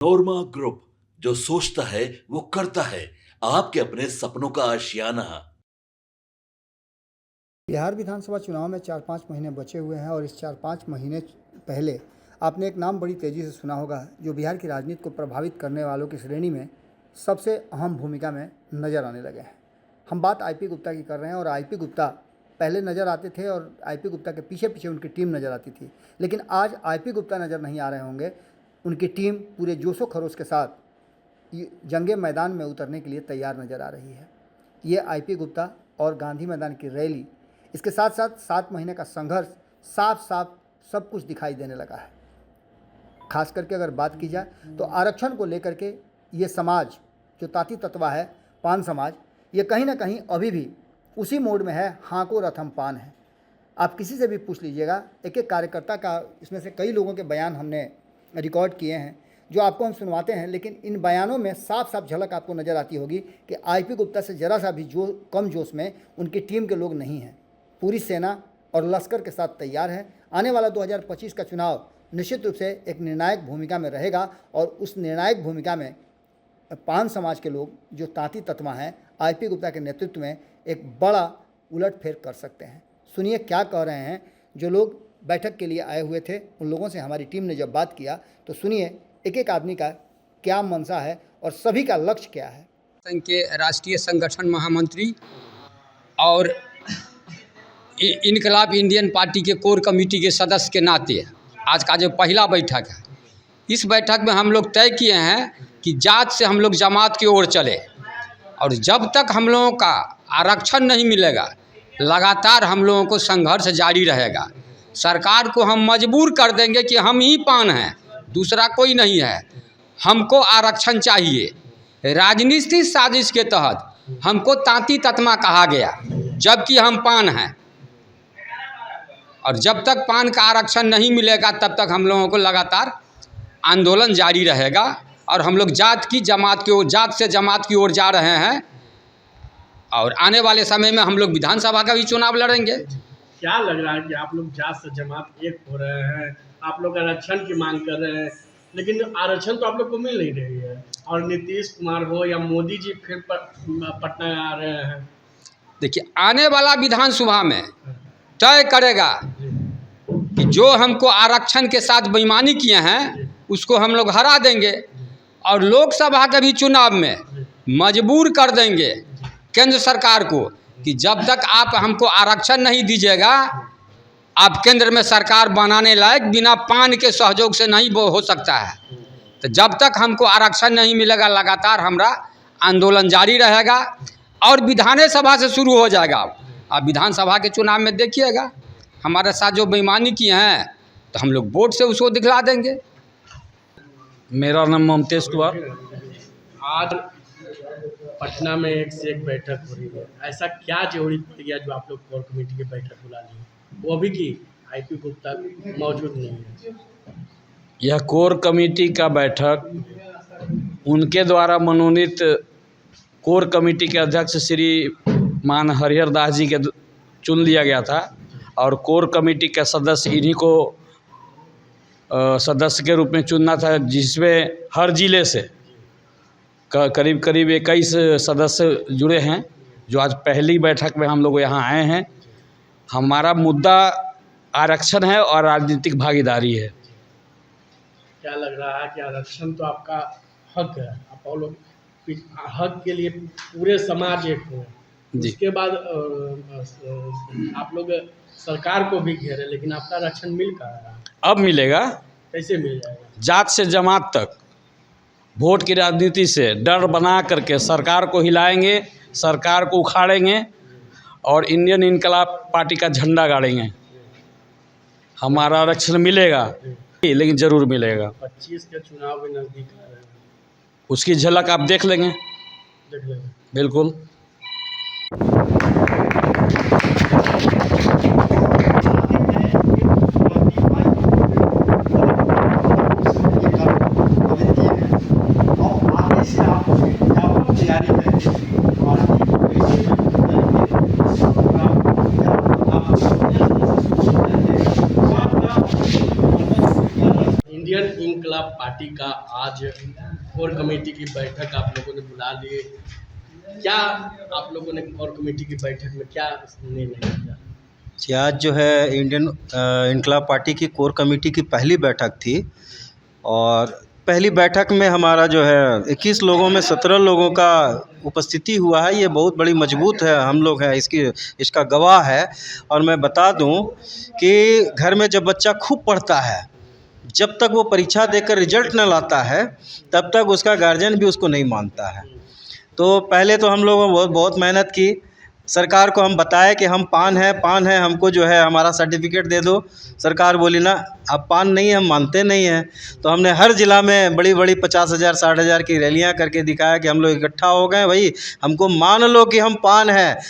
नोरमा group, जो सोचता है वो करता है। आपके अपने सपनों का आशियाना। बिहार विधानसभा चुनाव में 4-5 महीने बचे हुए हैं और इस 4-5 महीने पहले आपने एक नाम बड़ी तेज़ी से सुना होगा जो बिहार की राजनीति को प्रभावित करने वालों की श्रेणी में सबसे अहम भूमिका में नज़र आने लगे हैं। हम बात आईपी गुप्ता की कर रहे हैं और आईपी गुप्ता पहले नज़र आते थे और आईपी गुप्ता के पीछे पीछे उनकी टीम नज़र आती थी, लेकिन आज आईपी गुप्ता नज़र नहीं आ रहे होंगे। उनकी टीम पूरे जोशो खरोश के साथ जंगे मैदान में उतरने के लिए तैयार नज़र आ रही है। ये आईपी गुप्ता और गांधी मैदान की रैली, इसके साथ साथ 7 महीने का संघर्ष साफ साफ सब कुछ दिखाई देने लगा है। खास करके अगर बात की जाए तो आरक्षण को लेकर के ये समाज जो ताती तत्वा है, पान समाज, ये कहीं ना कहीं अभी भी उसी मोड में है, हाँ को रथम पान है। आप किसी से भी पूछ लीजिएगा, एक एक कार्यकर्ता का, इसमें से कई लोगों के बयान हमने रिकॉर्ड किए हैं जो आपको हम सुनवाते हैं, लेकिन इन बयानों में साफ साफ झलक आपको नज़र आती होगी कि आईपी गुप्ता से ज़रा सा भी कम जोश में उनकी टीम के लोग नहीं हैं। पूरी सेना और लश्कर के साथ तैयार है। आने वाला 2025 का चुनाव निश्चित रूप से एक निर्णायक भूमिका में रहेगा और उस निर्णायक भूमिका में पान समाज के लोग जो तांती तत्वा हैं, आईपी गुप्ता के नेतृत्व में एक बड़ा उलटफेर कर सकते हैं। सुनिए क्या कह रहे हैं जो लोग बैठक के लिए आए हुए थे। उन लोगों से हमारी टीम ने जब बात किया तो सुनिए एक एक आदमी का क्या मंशा है और सभी का लक्ष्य क्या है। संघ के राष्ट्रीय संगठन महामंत्री और इनकलाब इंडियन पार्टी के कोर कमेटी के सदस्य के नाते आज का जो पहला बैठक है, इस बैठक में हम लोग तय किए हैं कि जात से हम लोग जमात की ओर चले और जब तक हम लोगों का आरक्षण नहीं मिलेगा लगातार हम लोगों को संघर्ष जारी रहेगा। सरकार को हम मजबूर कर देंगे कि हम ही पान हैं, दूसरा कोई नहीं है, हमको आरक्षण चाहिए। राजनीतिक साजिश के तहत हमको तांती तत्मा कहा गया जबकि हम पान हैं, और जब तक पान का आरक्षण नहीं मिलेगा तब तक हम लोगों को लगातार आंदोलन जारी रहेगा और हम लोग जात से जमात की ओर जा रहे हैं। और आने वाले समय में हम लोग विधानसभा का भी चुनाव लड़ेंगे। क्या लग रहा है कि आप लोग जात से जमात एक हो रहे हैं, आप लोग आरक्षण की मांग कर रहे हैं, लेकिन आरक्षण तो आप लोग को मिल नहीं रही है और नीतीश कुमार हो या मोदी जी फिर पटना आ रहे हैं। देखिए, आने वाला विधानसभा में तय करेगा कि जो हमको आरक्षण के साथ बेईमानी किए हैं उसको हम लोग हरा देंगे और लोकसभा के भी चुनाव में मजबूर कर देंगे केंद्र सरकार को कि जब तक आप हमको आरक्षण नहीं दीजिएगा, आप केंद्र में सरकार बनाने लायक बिना पान के सहयोग से नहीं हो सकता है। तो जब तक हमको आरक्षण नहीं मिलेगा लगातार हमारा आंदोलन जारी रहेगा और विधानसभा से शुरू हो जाएगा। आप विधानसभा के चुनाव में देखिएगा हमारे साथ जो बेईमानी किए हैं तो हम लोग वोट से उसको दिखला देंगे। मेरा नाम ममतेज कुमार। आज पटना में एक से एक बैठक हो रही है, ऐसा क्या जरूरी किया जो आप लोग कोर कमेटी की बैठक बुला ली, वो भी कि आईपी गुप्ता मौजूद नहीं है? यह कोर कमेटी का बैठक उनके द्वारा मनोनीत कोर कमेटी के अध्यक्ष श्री मान हरिहर दास जी के चुन लिया गया था और कोर कमेटी का सदस्य इन्हीं को सदस्य के रूप में चुनना था, जिसमें हर जिले से करीब 21 सदस्य जुड़े हैं जो आज पहली बैठक में हम लोग यहाँ आए हैं। हमारा मुद्दा आरक्षण है और राजनीतिक भागीदारी है। क्या लग रहा है कि आरक्षण तो आपका हक है, आप लोग हक के लिए पूरे समाज एक हो, उसके बाद आप लोग सरकार को भी घेरे, लेकिन आपका आरक्षण मिल कहाँ रहा? अब मिलेगा। कैसे मिल जाएगा? जात से जमात तक वोट की राजनीति से डर बना करके सरकार को हिलाएंगे, सरकार को उखाड़ेंगे और इंडियन इनकलाब पार्टी का झंडा गाड़ेंगे। हमारा आरक्षण मिलेगा, लेकिन ज़रूर मिलेगा। 25 के चुनाव भी नज़दीक आ रहे हैं, उसकी झलक आप देख लेंगे। बिल्कुल। इंडियन इनकलाब पार्टी का आज कोर कमेटी की बैठक आप लोगों ने बुला ली, क्या आप लोगों ने कोर कमेटी की बैठक में क्या निर्णय लिया? जी, आज जो है इंडियन इनकलाब पार्टी की कोर कमेटी की पहली बैठक थी और पहली बैठक में हमारा जो है 21 लोगों में 17 लोगों का उपस्थिति हुआ है। ये बहुत बड़ी मजबूत है, हम लोग हैं इसका गवाह है। और मैं बता दूं कि घर में जब बच्चा खूब पढ़ता है, जब तक वो परीक्षा देकर रिजल्ट न लाता है तब तक उसका गार्जियन भी उसको नहीं मानता है। तो पहले तो हम लोगों ने बहुत मेहनत की, सरकार को हम बताए कि हम पान है, हमको जो है हमारा सर्टिफिकेट दे दो। सरकार बोली ना, अब पान नहीं, हम मानते नहीं हैं। तो हमने हर ज़िला में बड़ी बड़ी 50,000 60,000 की रैलियां करके दिखाया कि हम लोग इकट्ठा हो गए, भाई हमको मान लो कि हम पान है।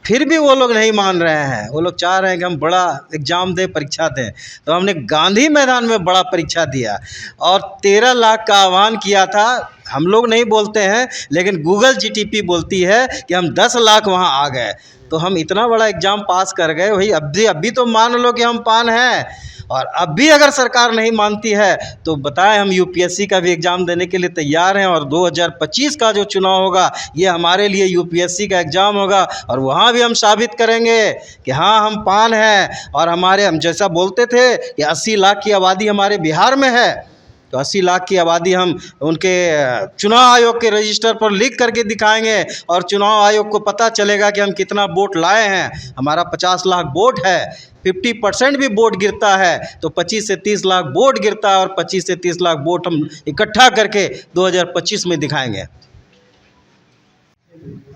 फिर भी वो लोग नहीं मान रहे हैं, वो लोग चाह रहे हैं कि हम बड़ा एग्ज़ाम दें, परीक्षा दें। तो हमने गांधी मैदान में बड़ा परीक्षा दिया और 13 लाख का आह्वान किया था। हम लोग नहीं बोलते हैं, लेकिन गूगल जीटीपी बोलती है कि हम 10 लाख वहाँ आ गए। तो हम इतना बड़ा एग्ज़ाम पास कर गए भाई। अब भी तो मान लो कि हम पान हैं। और अब भी अगर सरकार नहीं मानती है तो बताएं, हम यूपीएससी का भी एग्ज़ाम देने के लिए तैयार हैं। और 2025 का जो चुनाव होगा ये हमारे लिए यूपीएससी का एग्ज़ाम होगा और वहाँ भी हम साबित करेंगे कि हाँ, हम पान हैं। और हम जैसा बोलते थे कि 80 लाख की आबादी हमारे बिहार में है, तो 80 लाख की आबादी हम उनके चुनाव आयोग के रजिस्टर पर लिख करके दिखाएंगे और चुनाव आयोग को पता चलेगा कि हम कितना वोट लाए हैं। हमारा 50 लाख वोट है, 50% भी वोट गिरता है तो 25 से 30 लाख वोट गिरता है और 25 से 30 लाख वोट हम इकट्ठा करके 2025 में दिखाएंगे।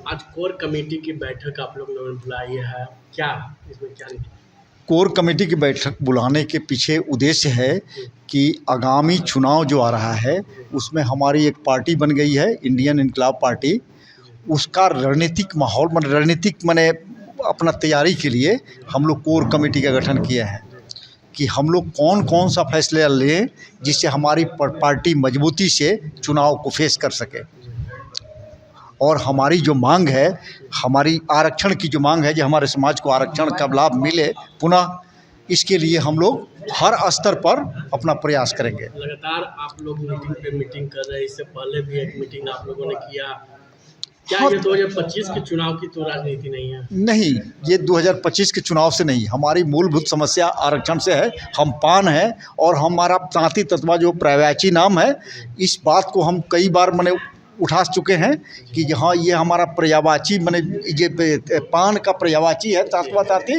आज कोर कमेटी की बैठक आप लोगों ने बुलाई है, क्या इसमें क्या निकला? कोर कमेटी की बैठक बुलाने के पीछे उद्देश्य है कि आगामी चुनाव जो आ रहा है उसमें हमारी एक पार्टी बन गई है, इंडियन इनकलाब पार्टी। उसका रणनीतिक माहौल माने अपना तैयारी के लिए हम लोग कोर कमेटी का गठन किए हैं कि हम लोग कौन कौन सा फैसला लें जिससे हमारी पार्टी मजबूती से चुनाव को फेस कर सके। और हमारी जो मांग है, हमारी आरक्षण की जो मांग है, जो हमारे समाज को आरक्षण का लाभ मिले पुनः, इसके लिए हम लोग हर स्तर पर अपना प्रयास करेंगे। लगातार आप लोग मीटिंग पे मीटिंग कर रहे हैं, इससे पहले भी एक मीटिंग आप लोगों ने किया। क्या ये 2025 के चुनाव की तो राजनीति नहीं है? नहीं, ये 2025 के चुनाव से नहीं, हमारी मूलभूत समस्या आरक्षण से है। हम पान हैं और हमारा तांती तत्वा जो पर्यायवाची नाम है, इस बात को हम कई बार उठा चुके हैं कि हाँ, ये हमारा पर्यायवाची ये पान का पर्यायवाची है, तात्वा ताती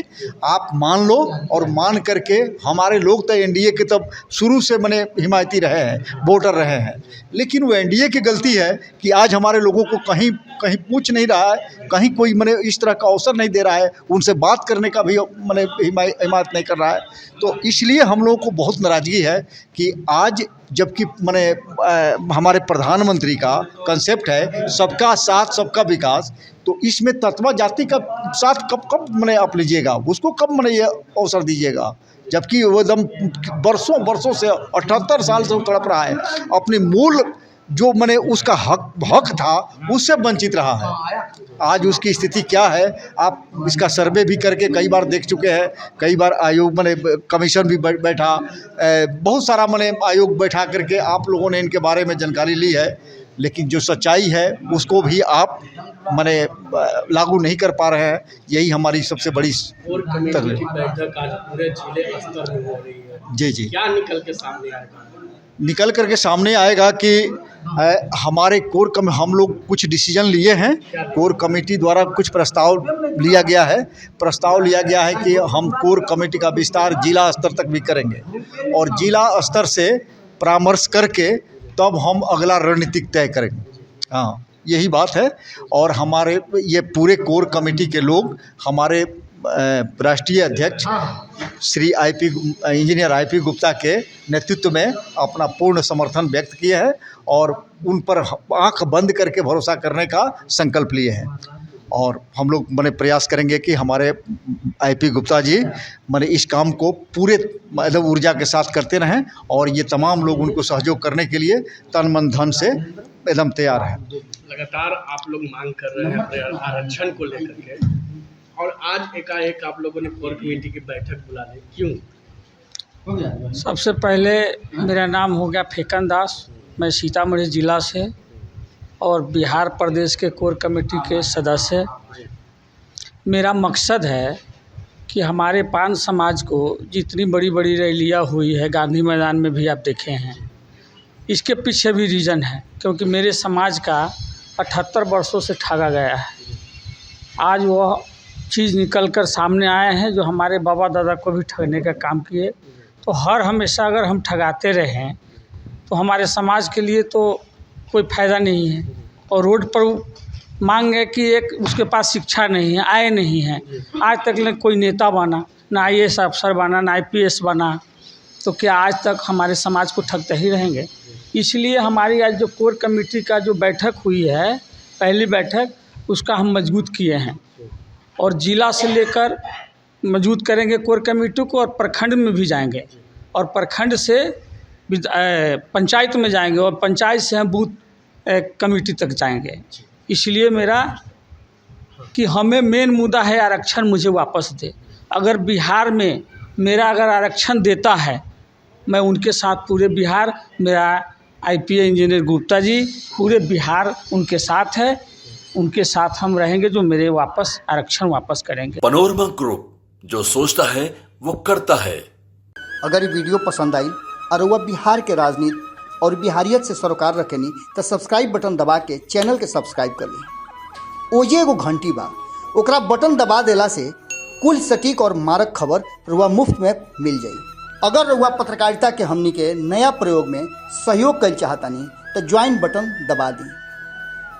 आप मान लो। और मान करके हमारे लोग तो एनडीए के तब शुरू से हिमायती रहे हैं, वोटर रहे हैं। लेकिन वो एनडीए की गलती है कि आज हमारे लोगों को कहीं पूछ नहीं रहा है, कहीं कोई इस तरह का अवसर नहीं दे रहा है, उनसे बात करने का भी हिमायत नहीं कर रहा है। तो इसलिए हम लोगों को बहुत नाराज़गी है कि आज जबकि हमारे प्रधानमंत्री का कंसेप्ट है सबका साथ सबका विकास, तो इसमें तत्वा जाति का साथ कब आप लीजिएगा, उसको कब ये अवसर दीजिएगा, जबकि वो एकदम बरसों से 78 साल से तड़प रहा है, अपनी मूल जो उसका हक था उससे वंचित रहा है। आज उसकी स्थिति क्या है, आप इसका सर्वे भी करके कई बार देख चुके हैं, कई बार आयोग कमीशन भी बैठा, बहुत सारा आयोग बैठा करके आप लोगों ने इनके बारे में जानकारी ली है। लेकिन जो सच्चाई है उसको भी आप लागू नहीं कर पा रहे हैं। यही हमारी सबसे बड़ी तकलीफ। बैठक आज पूरे जिले स्तर में हो रही है, जी, क्या निकल के सामने आएगा? निकल करके सामने आएगा कि हमारे हम लोग कुछ डिसीजन लिए हैं। कोर कमेटी द्वारा कुछ प्रस्ताव लिया गया है कि हम कोर कमेटी का विस्तार जिला स्तर तक भी करेंगे और जिला स्तर से परामर्श करके तब हम अगला रणनीतिक तय करेंगे। हाँ, यही बात है। और हमारे ये पूरे कोर कमेटी के लोग हमारे राष्ट्रीय अध्यक्ष श्री इंजीनियर IP गुप्ता के नेतृत्व में अपना पूर्ण समर्थन व्यक्त किए हैं और उन पर आंख बंद करके भरोसा करने का संकल्प लिए हैं। और हम लोग प्रयास करेंगे कि हमारे IP गुप्ता जी इस काम को पूरे एकदम ऊर्जा के साथ करते रहें और ये तमाम लोग उनको सहयोग करने के लिए तन मन धन से एकदम तैयार हैं। लगातार आप लोग मांग कर रहे हैं आरक्षण को लेकर के, और आज एकाएक आप लोगों ने कोर कमेटी की बैठक बुला ली, क्यों? सबसे पहले मेरा नाम हो गया फेकन दास, मैं सीतामढ़ी ज़िला से और बिहार प्रदेश के कोर कमेटी के सदस्य। मेरा मकसद है कि हमारे पान समाज को जितनी बड़ी बड़ी रैलियाँ हुई है, गांधी मैदान में भी आप देखे हैं, इसके पीछे भी रीज़न है, क्योंकि मेरे समाज का 78 वर्षों से ठगा गया है। आज वह चीज़ निकल कर सामने आए हैं जो हमारे बाबा दादा को भी ठगने का काम किए। तो हर हमेशा अगर हम ठगाते रहें तो हमारे समाज के लिए तो कोई फ़ायदा नहीं है। और रोड पर मांग है कि एक उसके पास शिक्षा नहीं है, आय नहीं है, आज तक न कोई नेता बना, ना IAS अफसर बना, ना IPS बना, तो क्या आज तक हमारे समाज को ठगते ही रहेंगे? इसलिए हमारी आज जो कोर कमेटी का जो बैठक हुई है, पहली बैठक, उसका हम मजबूत किए हैं और ज़िला से लेकर मजबूत करेंगे कोर कमेटी को, और प्रखंड में भी जाएंगे और प्रखंड से पंचायत में जाएंगे और पंचायत से हम बूथ कमेटी तक जाएंगे। इसलिए मेरा कि हमें मेन मुद्दा है आरक्षण मुझे वापस दे। अगर बिहार में मेरा अगर आरक्षण देता है, मैं उनके साथ पूरे बिहार, मेरा IPS इंजीनियर गुप्ता जी, पूरे बिहार उनके साथ है, उनके साथ हम रहेंगे जो मेरे वापस आरक्षण वापस करेंगे। पैनोरमा ग्रुप, जो सोचता है वो करता है। अगर ये वीडियो पसंद आई और वह बिहार के राजनीति और बिहारियत से सरोकार रखेनी तो सब्सक्राइब बटन दबा के चैनल के सब्सक्राइब कर ली। ओजे एगो घंटी बा, ओकरा बटन दबा देला से कुल सटीक और मारक खबर रुआ मुफ्त में मिल जाई। अगर रुआ पत्रकारिता के हमनी के नया प्रयोग में सहयोग कर चाहतानी तो ज्वाइन बटन दबा दी।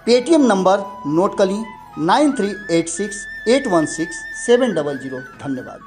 पेटीएम नंबर नोट कर ली 9386816700। धन्यवाद।